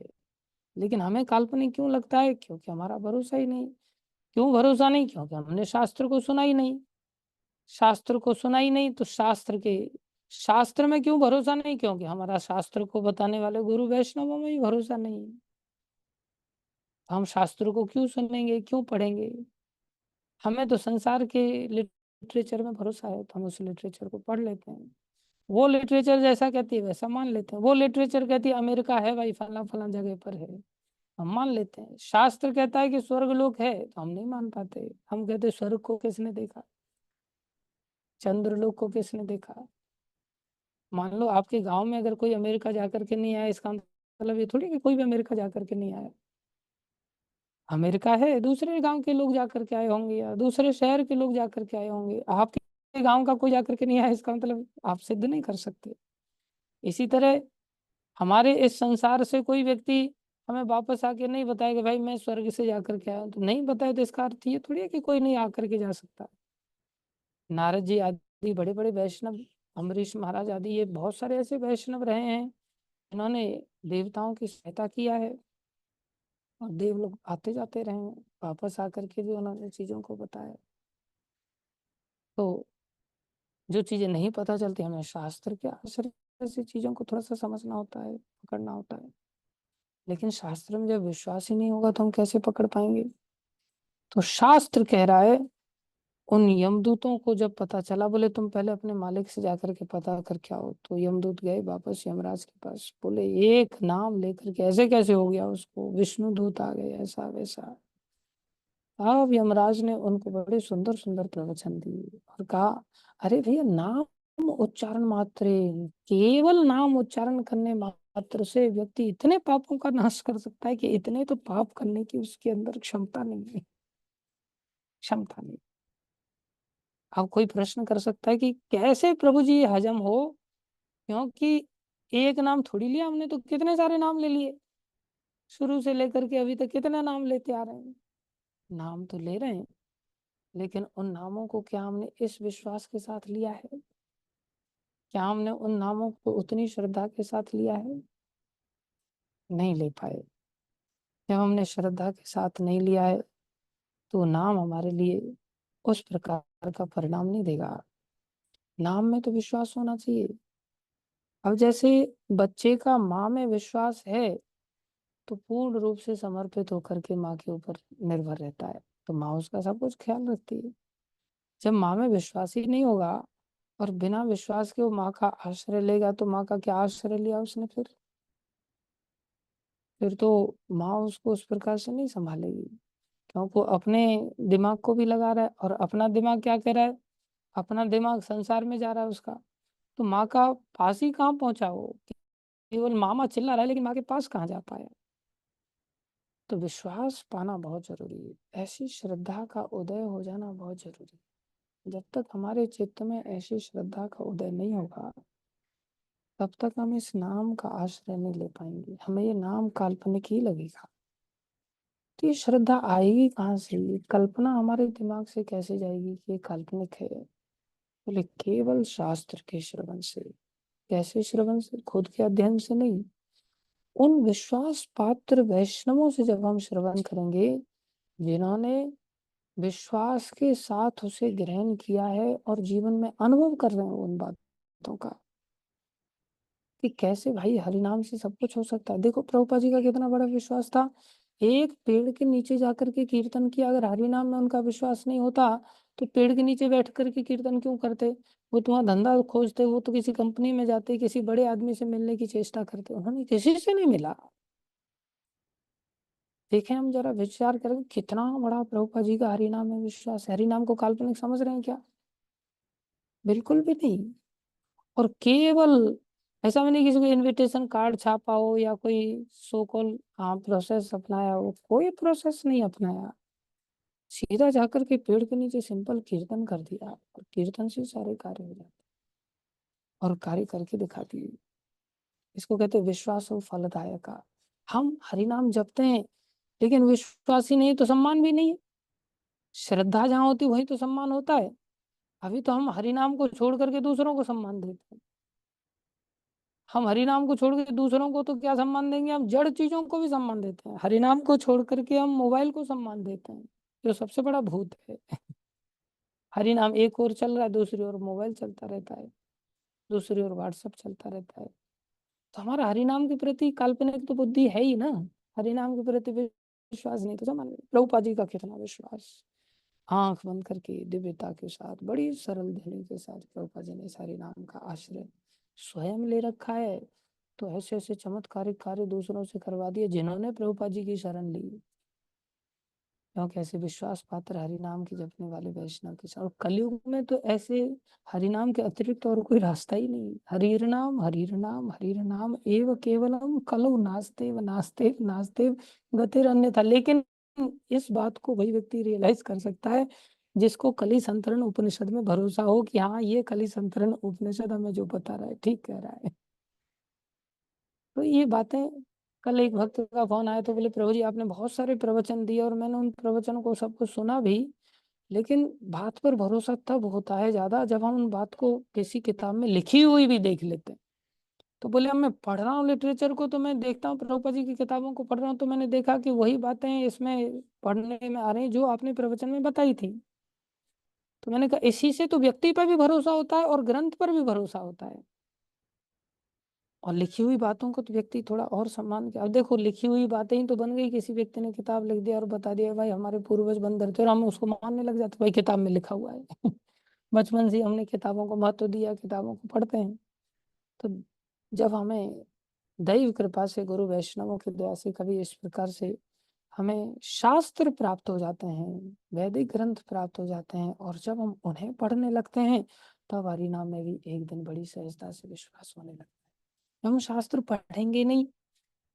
लेकिन हमें काल्पनिक क्यों लगता है? क्योंकि हमारा भरोसा ही नहीं। क्यों भरोसा नहीं? क्योंकि हमने शास्त्र को सुना ही नहीं। शास्त्र को सुना ही नहीं तो शास्त्र में क्यों भरोसा नहीं? क्योंकि हमारा शास्त्र को बताने वाले गुरु वैष्णवों में ही भरोसा नहीं है। हम शास्त्र को क्यों सुनेंगे, क्यों पढ़ेंगे? हमें तो संसार के लिटरेचर में भरोसा है, तो हम उस लिटरेचर को पढ़ लेते हैं। वो लिटरेचर जैसा कहती है वैसा मान लेते हैं। वो लिटरेचर कहती है अमेरिका है भाई, फला फला जगह पर है, हम मान लेते हैं। शास्त्र कहता है कि स्वर्ग लोक है, तो हम नहीं मान पाते। हम कहते हैं स्वर्ग को किसने देखा, चंद्रलोक को किसने देखा? मान लो आपके गांव में अगर कोई अमेरिका जाकर के नहीं आया, इसका मतलब ये थोड़ी कि कोई भी अमेरिका जाकर के नहीं आया। अमेरिका है, दूसरे गांव के लोग जाकर के आए होंगे या दूसरे शहर के लोग जाकर के आए होंगे। आपके गांव का कोई जाकर के नहीं आया, इसका मतलब आप सिद्ध नहीं कर सकते। इसी तरह हमारे इस संसार से कोई व्यक्ति हमें वापस आके नहीं बताएगा भाई मैं स्वर्ग से जाकर के आया हूं, तो नहीं बताया तो इसका अर्थ ये थोड़ी है कि कोई नहीं आकर के जा सकता। नारद जी आदि बड़े बड़े वैष्णव, अम्बरीश महाराज आदि, ये बहुत सारे ऐसे वैष्णव रहे हैं इन्होंने देवताओं की सहायता किया है, और देव लोग आते जाते रहे हैं, वापस आकर के भी उन्होंने चीजों को बताया। तो जो चीजें नहीं पता चलती, हमें शास्त्र के आश्रय से चीजों को थोड़ा सा समझना होता है, पकड़ना होता है। लेकिन शास्त्र में जब विश्वास ही नहीं होगा तो हम कैसे पकड़ पाएंगे? तो शास्त्र कह रहा है, उन यमदूतों को जब पता चला, बोले तुम पहले अपने मालिक से जाकर के पता करके आओ। तो यमदूत गए वापस यमराज के पास, बोले एक नाम लेकर के ऐसे कैसे हो गया, उसको विष्णु दूत आ गए, ऐसा वैसा। अब यमराज ने उनको बड़े सुंदर सुंदर प्रवचन दिए और कहा अरे भैया, नाम उच्चारण मात्र, केवल नाम उच्चारण करने मात्र से व्यक्ति इतने पापों का नाश कर सकता है कि इतने तो पाप करने की उसके अंदर क्षमता नहीं है, क्षमता नहीं। अब कोई प्रश्न कर सकता है कि कैसे प्रभु जी ये हजम हो, क्योंकि एक नाम थोड़ी लिया हमने, तो कितने सारे नाम ले लिए, शुरू से लेकर के अभी तक कितने नाम लेते आ रहे हैं। नाम तो ले रहे हैं, लेकिन उन नामों को क्या हमने इस विश्वास के साथ लिया है? क्या हमने उन नामों को उतनी श्रद्धा के साथ लिया है? नहीं ले पाए। जब हमने श्रद्धा के साथ नहीं लिया है तो नाम हमारे लिए उस प्रकार का परिणाम नहीं देगा। नाम में तो विश्वास होना चाहिए। अब जैसे बच्चे का माँ में विश्वास है तो पूर्ण रूप से समर्पित होकर के माँ के ऊपर निर्भर रहता है, तो माँ उसका सब कुछ ख्याल रखती है। जब माँ में विश्वास ही नहीं होगा और बिना विश्वास के वो माँ का आश्रय लेगा, तो माँ का क्या आश्रय लिया उसने? फिर तो माँ उसको उस प्रकार से नहीं संभालेगी, क्योंकि वो अपने दिमाग को भी लगा रहा है, और अपना दिमाग क्या कह रहा है? अपना दिमाग संसार में जा रहा है उसका। तो माँ का पास ही कहाँ पहुंचा वो? केवल मामा चिल्ला रहा है, लेकिन माँ के पास कहाँ जा पाया? तो विश्वास पाना बहुत जरूरी है, ऐसी श्रद्धा का उदय हो जाना बहुत जरूरी है। जब तक हमारे चित्त में ऐसी श्रद्धा का उदय नहीं होगा, तब तक हम इस नाम का आश्रय नहीं ले पाएंगे, हमें ये नाम काल्पनिक ही लगेगा। तो ये श्रद्धा आएगी कहाँ से? ये कल्पना हमारे दिमाग से कैसे जाएगी कि ये काल्पनिक है? बोले केवल शास्त्र के श्रवण से। कैसे श्रवण से? खुद के अध्ययन से नहीं, उन विश्वास पात्र वैष्णवों से जब हम श्रवण करेंगे जिन्होंने विश्वास के साथ उसे ग्रहण किया है और जीवन में अनुभव कर रहे हैं उन बातों का, कि कैसे भाई हरि नाम से सब कुछ हो सकता है। देखो प्रभुपाद जी का कितना बड़ा विश्वास था, एक पेड़ के नीचे जाकर के कीर्तन किया। अगर हरि नाम में उनका विश्वास नहीं होता तो पेड़ के नीचे बैठ करके कीर्तन क्यों करते? वो तुम्हारा धंधा खोजते, वो तो किसी कंपनी में जाते, किसी बड़े आदमी से मिलने की चेष्टा करते, उन्होंने किसी से नहीं मिला। देखें, हम जरा विचार करें कितना बड़ा प्रभुपाद जी का हरि नाम में विश्वास है। हरि नाम को काल्पनिक समझ रहे हैं क्या? बिल्कुल भी नहीं। और केवल ऐसा भी नहीं किसी को इनविटेशन कार्ड छापा हो या कोई सो कॉल प्रोसेस अपनाया हो, कोई प्रोसेस नहीं अपनाया। सीधा जाकर के पेड़ के नीचे सिंपल कीर्तन कर दिया और कीर्तन से सारे कार्य हो जाते और कार्य करके दिखा दिए। इसको कहते हैं विश्वास और फलदायक। हम हरि नाम जपते हैं लेकिन विश्वास ही नहीं तो सम्मान भी नहीं है। श्रद्धा जहाँ होती वही तो सम्मान होता है। अभी तो हम हरि नाम को छोड़ करके दूसरों को सम्मान देते हैं। हम हरि नाम को छोड़ के दूसरों को तो क्या सम्मान देंगे, हम जड़ चीजों को भी सम्मान देते हैं। हरि नाम को छोड़ करके हम मोबाइल को सम्मान देते हैं, जो सबसे बड़ा भूत है। हरि नाम एक ओर चल रहा है, दूसरी ओर मोबाइल चलता रहता है, दूसरी ओर व्हाट्सएप चलता रहता है। तो हमारा हरि नाम के प्रति काल्पनिक तो बुद्धि है ही ना। हरि नाम के प्रति विश्वास नहीं तो सम्मान। प्रभुपाद जी का कितना विश्वास, आंख बंद करके दिव्यता के साथ बड़ी सरल ध्वनि के साथ प्रभुपाद जी ने सारे नाम का आश्रय स्वयं ले रखा है। तो ऐसे ऐसे चमत्कारिक कार्य दूसरों से करवा दिए जिन्होंने प्रभुपाद जी की शरण ली। क्योंकि ऐसे विश्वास पात्र हरिनाम की जपने वाले वैष्णव के साथ, और कलयुग में तो ऐसे हरिनाम के अतिरिक्त और कोई रास्ता ही नहीं। हरिर नाम हरिर नाम हरिर नाम एव केवलम कलौ नास्तेव नास्तेव नास्तेव गतिर अन्यथा। लेकिन इस बात को वही व्यक्ति रियलाइज कर सकता है जिसको कली संतरण उपनिषद में भरोसा हो कि हाँ, ये कली संतरण उपनिषद हमें जो बता रहा है ठीक कह रहा है। तो ये बातें, कल एक भक्त का फोन आया तो बोले प्रभु जी आपने बहुत सारे प्रवचन दिए और मैंने उन प्रवचनों को सबको सुना भी, लेकिन बात पर भरोसा तब होता है ज्यादा जब हम उन बात को किसी किताब में लिखी हुई भी देख लेते हैं। तो बोले अब मैं पढ़ रहा हूँ लिटरेचर को, तो मैं देखता हूँ प्रभुपाद जी की किताबों को पढ़ रहा हूँ, तो मैंने देखा कि वही बातें इसमें पढ़ने में आ रही जो आपने प्रवचन में बताई थी। तो मैंने कहा इसी से तो व्यक्ति पर भी भरोसा होता है और ग्रंथ पर भी भरोसा होता है। और लिखी हुई बातों को तो व्यक्ति थोड़ा और सम्मान के, अब देखो लिखी हुई बातें ही तो बन गई। किसी व्यक्ति ने किताब लिख दिया और बता दिया भाई हमारे पूर्वज बंदर थे, और हम उसको मानने लग जाते भाई किताब में लिखा हुआ है। बचपन से हमने किताबों को महत्व दिया, किताबों को पढ़ते हैं। तो जब हमें दैव कृपा से गुरु वैष्णवों की दया से कभी इस प्रकार से हमें शास्त्र प्राप्त हो जाते हैं, वैदिक ग्रंथ प्राप्त हो जाते हैं, और जब हम उन्हें पढ़ने लगते हैं तब हरि नाम में भी एक दिन बड़ी सहजता से विश्वास होने लगता है। हम शास्त्र पढ़ेंगे नहीं,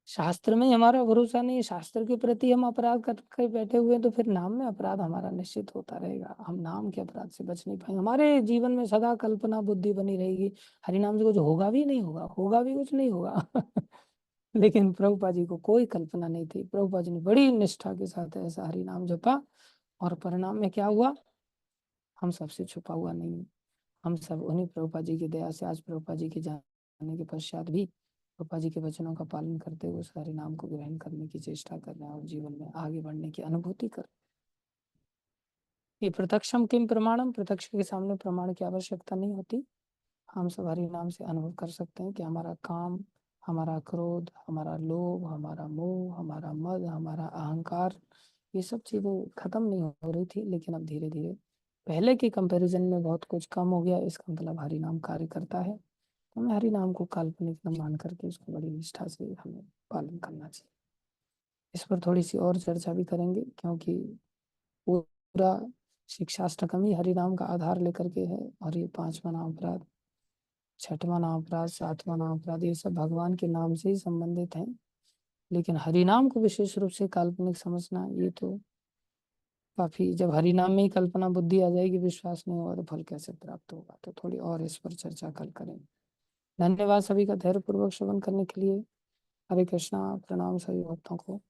शास्त्र में हमारा भरोसा नहीं, शास्त्र के प्रति हम अपराध करके बैठे हुए हैं, तो फिर नाम में अपराध हमारा निश्चित होता रहेगा। हम नाम के अपराध से बच नहीं पाएंगे, हमारे जीवन में सदा कल्पना बुद्धि बनी रहेगी। हरि नाम से कुछ होगा भी नहीं, होगा भी कुछ नहीं होगा। लेकिन प्रभुपाद जी को कोई कल्पना नहीं थी। प्रभुपाद जी ने बड़ी निष्ठा के साथ ऐसा हरि नाम जपा, और परिणाम में क्या हुआ हम सबसे छुपा हुआ नहीं है। हम सब उन्हीं प्रभुपाद जी की दया से आज प्रभुपाद जी के जाने के पश्चात भी प्रभुपाद जी के वचनों का पालन करते हुए उस हरि नाम को ग्रहण करने की चेष्टा कर रहे हैं और जीवन में आगे बढ़ने की अनुभूति कर। ये प्रत्यक्षम किम प्रमाणम, प्रत्यक्ष के सामने प्रमाण की आवश्यकता नहीं होती। हम सब हरि नाम से अनुभव कर सकते हैं कि हमारा काम, हमारा क्रोध, हमारा लोभ, हमारा मोह, हमारा मद, हमारा अहंकार, ये सब चीजें खत्म नहीं हो रही थी, लेकिन अब धीरे धीरे पहले के कंपैरिजन में बहुत कुछ कम हो गया। इसका मतलब हरि नाम कार्य करता है। तो हमें हरि नाम को काल्पनिक न मान करके उसको बड़ी निष्ठा से हमें पालन करना चाहिए। इस पर थोड़ी सी और चर्चा भी करेंगे, क्योंकि पूरा शिक्षाष्टकम ही हरि नाम का आधार लेकर के है। और ये पांचवा नाम अपराध, छठवां नाम अपराध, सातवां नाम अपराध, ये सब भगवान के नाम से ही संबंधित हैं। लेकिन हरि नाम को विशेष रूप से काल्पनिक समझना, ये तो काफी, जब हरि नाम में ही कल्पना बुद्धि आ जाएगी, विश्वास नहीं होगा तो फल कैसे प्राप्त होगा। तो थोड़ी और इस पर चर्चा कल करेंगे। धन्यवाद सभी का धैर्य पूर्वक श्रवण करने के लिए। हरे कृष्णा, प्रणाम सभी भक्तों को।